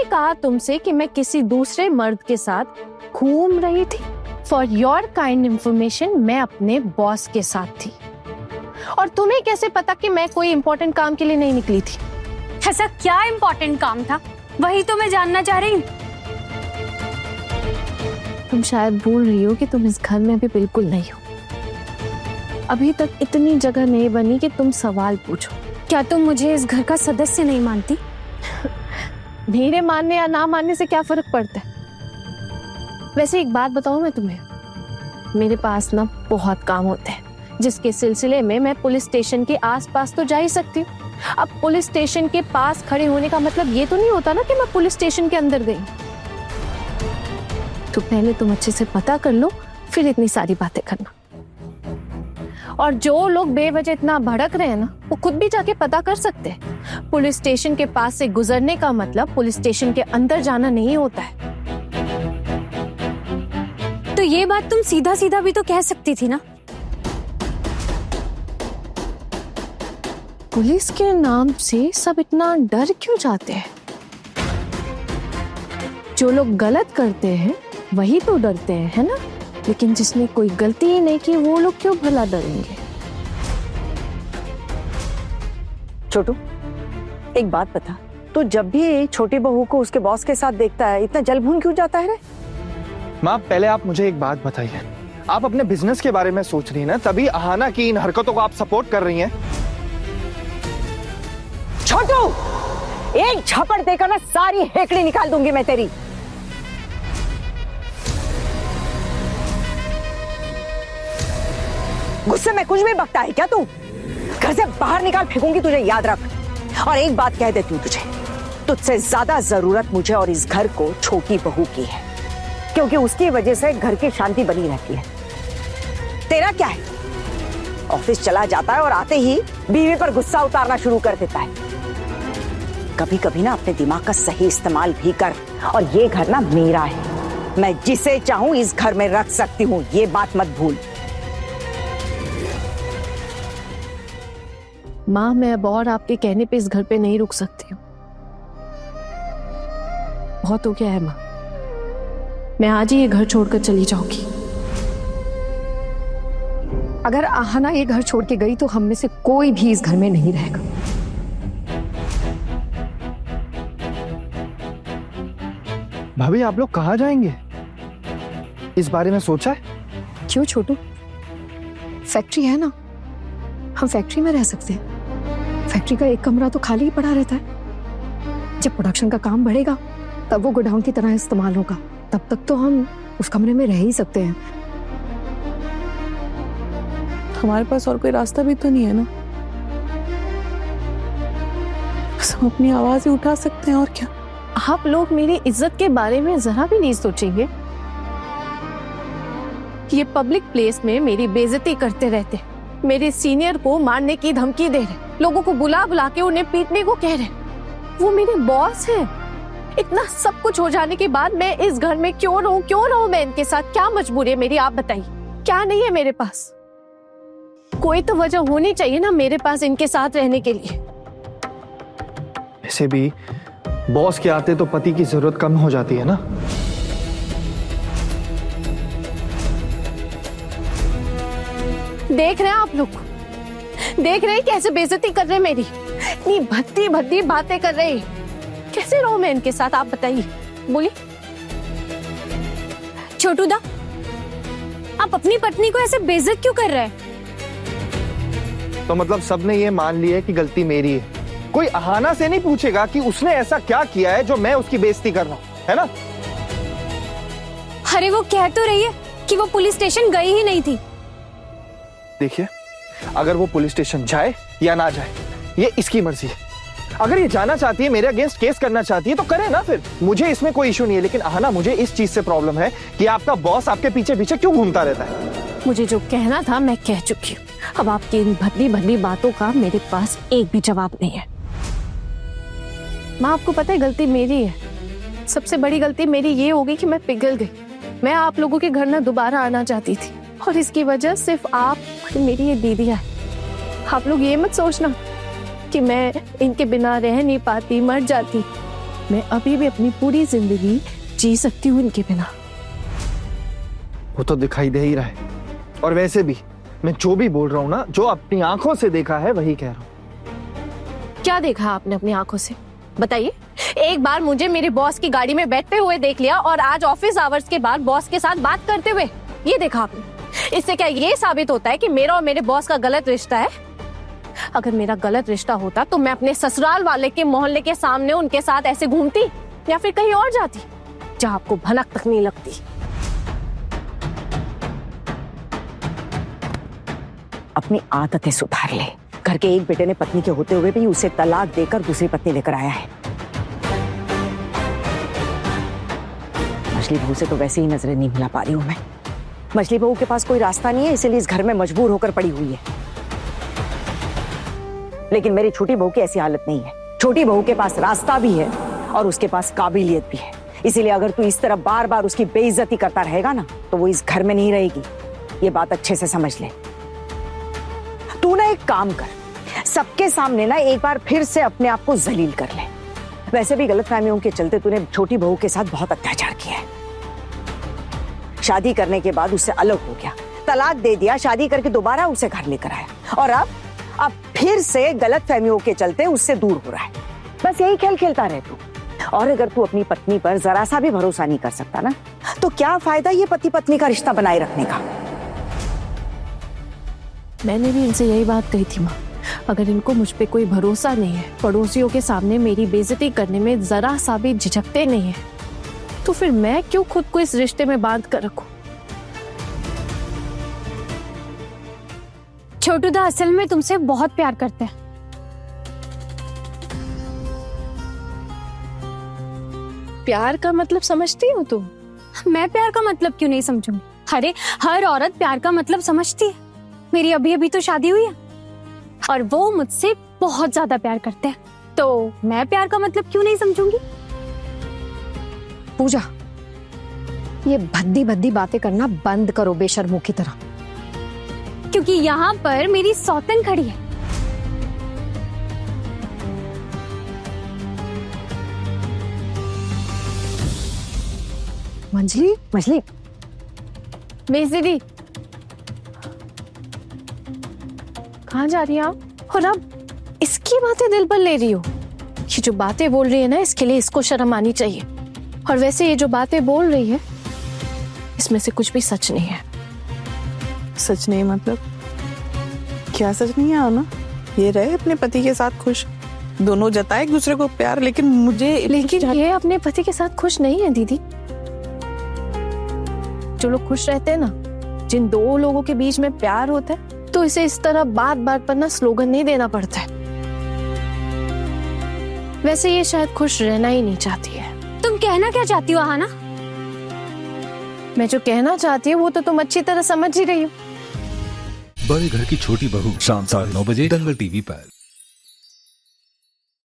कहा तुमसे कि मैं किसी दूसरे मर्द के साथ घूम रही थी? फॉर योर काइंड इंफॉर्मेशन, मैं अपने बॉस के साथ थी। और तुम्हें कैसे पता कि मैं कोई इंपॉर्टेंट काम के लिए नहीं निकली थी? ऐसा क्या इंपॉर्टेंट काम था, वही तो मैं जानना चाह रही हूँ। तुम शायद भूल रही हो कि तुम इस घर में अभी बिल्कुल नहीं हो। अभी तक इतनी जगह नहीं बनी कि तुम सवाल पूछो। क्या तुम मुझे इस घर का सदस्य नहीं मानती? मेरे मानने या ना मानने से क्या फर्क पड़ता है? वैसे एक बात बताऊं मैं तुम्हें, मेरे पास ना बहुत काम होते हैं, जिसके सिलसिले में मैं पुलिस स्टेशन के आसपास तो जा ही सकती हूँ। अब पुलिस स्टेशन के पास खड़े होने का मतलब ये तो नहीं होता ना कि मैं पुलिस स्टेशन के अंदर गई। तो पहले तुम अच्छे से पता कर लो, फिर इतनी सारी बातें करना। और जो लोग बेवजह इतना भड़क रहे हैं ना, वो खुद भी जाके पता कर सकते हैं। पुलिस स्टेशन के पास से गुजरने का मतलब पुलिस स्टेशन के अंदर जाना नहीं होता है। तो ये बात तुम सीधा सीधा भी तो कह सकती थी ना। पुलिस के नाम से सब इतना डर क्यों जाते हैं? जो लोग गलत करते हैं वही तो डरते हैं, है ना? लेकिन जिसने कोई गलती ही नहीं की, वो लोग क्यों भला डरेंगे? छोटू, एक बात बता, तू जब भी छोटी बहू को उसके बॉस के साथ देखता है, इतना जल भून क्यों जाता है रे? माँ, पहले आप मुझे एक बात बताइए, आप अपने बिजनेस के बारे में सोच रही हैं ना, तभी अहाना की इन हरकतों को आप सपोर्ट कर रही हैं। छोटू, एक झपड़ देकर ना सारी हेकड़ी निकाल दूंगी मैं तेरी। गुस्से में कुछ भी बकता है क्या तू? घर से बाहर निकाल फेंकूंगी तुझे, याद रख। और एक बात कह देती हूँ तुझे, तुझसे ज्यादा जरूरत मुझे और इस घर को छोटी बहू की है, क्योंकि उसकी वजह से घर की शांति बनी रहती है। तेरा क्या है? ऑफिस चला जाता है और आते ही बीवी पर गुस्सा उतारना शुरू कर देता है। कभी कभी ना अपने दिमाग का सही इस्तेमाल भी कर। और ये घर ना मेरा है, मैं जिसे चाहूं इस घर में रख सकती हूँ, ये बात मत भूल। माँ, मैं अब और आपके कहने पे इस घर पे नहीं रुक सकती हूँ। बहुत हो गया है माँ, मैं आज ही ये घर छोड़कर चली जाऊंगी। अगर आहाना ये घर छोड़ के गई तो हम में से कोई भी इस घर में नहीं रहेगा। भाभी, आप लोग कहाँ जाएंगे? इस बारे में सोचा है? क्यों छोटू, फैक्ट्री है ना, हम फैक्ट्री में रह सकते हैं। फैक्ट्री का एक कमरा तो खाली ही पड़ा रहता है। जब प्रोडक्शन का काम बढ़ेगा तब वो गोडाउन की तरह इस्तेमाल होगा, तब तक तो हम उस कमरे में रह ही सकते हैं। हमारे पास और कोई रास्ता भी तो नहीं है ना, बस हम अपनी आवाज ही उठा सकते हैं, और क्या। आप लोग मेरी इज्जत के बारे में जरा भी नहीं सोचेंगे? ये पब्लिक प्लेस में मेरी बेइज्जती करते रहते, मेरे सीनियर को मारने की धमकी दे रहे, लोगों को बुला बुला के उन्हें पीटने को कह रहे। वो मेरे बॉस हैं। इतना सब कुछ हो जाने के बाद मैं इस घर में क्यों रहूं मैं इनके साथ? क्या मजबूरी है मेरी, आप बताइए? क्या नहीं है मेरे पास? कोई तो वजह होनी चाहिए ना मेरे पास इनके साथ रहने के लिए। ऐसे भी बॉस के आते तो पति की जरूरत कम हो जाती है ना। देख रहे हैं आप लोग, देख रहे हैं कैसे बेइज्जती कर रहे हैं मेरी, इतनी भद्दी भद्दी बातें कर रहे हैं। कैसे रहूं मैं इनके साथ, आप बताइए, बोलिए। छोटू दा, आप अपनी पत्नी को ऐसे बेइज्जत क्यों कर रहे हैं? तो मतलब सबने ये मान लिया है कि गलती मेरी है। कोई अहाना से नहीं पूछेगा कि उसने ऐसा क्या किया है जो मैं उसकी बेइज्जती कर रहा हूं, है ना? अरे वो कह तो रही है कि वो पुलिस स्टेशन गई ही नहीं थी। देखिए, अगर वो पुलिस स्टेशन जाए या ना जाए, ये इसकी मर्जी है। अगर ये जाना चाहती है, मेरे अगेंस्ट केस करना चाहती है, तो करे ना, फिर मुझे इसमें कोई इशू नहीं है। लेकिन अहाना, मुझे इस चीज से प्रॉब्लम है कि आपका बॉस आपके पीछे पीछे क्यों घूमता रहता है। मुझे जो कहना था मैं कह चुकी हूँ। अब आपकी इन भद्दी भद्दी बातों का मेरे पास एक भी जवाब नहीं है। माँ, आपको पता है गलती मेरी है। सबसे बड़ी गलती मेरी ये हो गई कि मैं पिघल गई। मैं आप लोगों के घर ना दोबारा आना चाहती थी, और इसकी वजह सिर्फ आप और मेरी ये दीदियाँ है। आप लोग ये मत सोचना कि मैं इनके बिना रह नहीं पाती, मर जाती। मैं अभी भी अपनी पूरी जिंदगी जी सकती हूँ इनके बिना। वो तो दिखाई दे ही रहा है। और वैसे भी मैं जो भी बोल रहा हूँ ना, जो अपनी आंखों से देखा है वही कह रहा हूँ। क्या देखा आपने अपनी आंखों से, बताइए। एक बार मुझे मेरे बॉस की गाड़ी में बैठते हुए देख लिया और आज ऑफिस आवर्स के बाद बॉस के साथ बात करते हुए, ये देखा आपने। इससे क्या ये साबित होता है कि मेरा और मेरे बॉस का गलत रिश्ता है? अगर मेरा गलत रिश्ता होता तो मैं अपने ससुराल वाले के मोहल्ले के सामने उनके साथ ऐसे घूमती या फिर कहीं और जाती जहां आपको भनक तक नहीं लगती। अपनी आदतें सुधार ले। घर के एक बेटे ने पत्नी के होते हुए भी उसे तलाक देकर दूसरी पत्नी लेकर आया है। मछली बहू से तो वैसे ही नजरें नहीं मिला पा रही हूं मैं। मछली बहू के पास कोई रास्ता नहीं है, इसीलिए इस घर में मजबूर होकर पड़ी हुई है। लेकिन मेरी छोटी बहू की ऐसी हालत नहीं है। छोटी बहू के पास रास्ता भी है और उसके पास काबिलियत भी है। इसीलिए अगर तू इस तरह बार बार उसकी बेइज्जती करता रहेगा ना, तो वो इस घर में नहीं रहेगी। ये बात अच्छे से समझ ले। तू ना एक काम कर, सबके सामने ना एक बार फिर से अपने आप को जलील कर ले। वैसे भी गलतफहमियों के चलते तूने छोटी बहू के साथ बहुत अत्याचार किया है। शादी करने के बाद उससे अलग हो गया, तलाक दे दिया, शादी करके दोबारा उसे घर लेकर आया और अब फिर से गलतफहमियों के चलते उससे दूर हो रहा है। बस यही खेल खेलता रहे तू। और अगर तू अपनी पत्नी पर जरा सा भी भरोसा नहीं कर सकता ना, तो क्या फायदा ये पति पत्नी का रिश्ता बनाए रखने का। मैंने भी इनसे यही बात कही थी माँ, अगर इनको मुझ पे कोई भरोसा नहीं है, पड़ोसियों के सामने मेरी बेइज्जती करने में जरा सा भी झिझकते नहीं है, तो फिर मैं क्यों खुद को इस रिश्ते में बांध कर रखूं। छोटू दा असल में तुमसे बहुत प्यार करते हैं। प्यार का मतलब समझती हो तुम? मैं प्यार का मतलब क्यों नहीं समझूंगी? अरे हर औरत प्यार का मतलब समझती है। मेरी अभी अभी तो शादी हुई है और वो मुझसे बहुत ज्यादा प्यार करते हैं, तो मैं प्यार का मतलब क्यों नहीं समझूंगी? पूजा, ये भद्दी भद्दी बातें करना बंद करो बेशर्मों की तरह। क्योंकि यहाँ पर मेरी सौतन खड़ी है। मंजली, मछली, मेज दीदी, कहाँ जा रही हैं आप? और अब इसकी बातें दिल पर ले रही हो? ये जो बातें बोल रही है ना, इसके लिए इसको शर्म आनी चाहिए। और वैसे ये जो बातें बोल रही है, इसमें से कुछ भी सच नहीं है। सच नहीं मतलब क्या सच नहीं है ना? ये रहे अपने पति के साथ खुश, दोनों जताए एक दूसरे को प्यार, लेकिन ये अपने पति के साथ खुश नहीं है दीदी। जो लोग खुश रहते हैं ना, जिन दो लोगों के बीच में प्यार होता है, तो इसे इस तरह बात बात पर ना स्लोगन नहीं देना पड़ता है। वैसे ये शायद खुश रहना ही नहीं चाहती है। तुम कहना क्या चाहती हो आहाना? मैं जो कहना चाहती हूँ वो तो तुम अच्छी तरह समझ ही रही हो। बड़े घर की छोटी बहू शाम 9:30 बजे दंगल टीवी पर।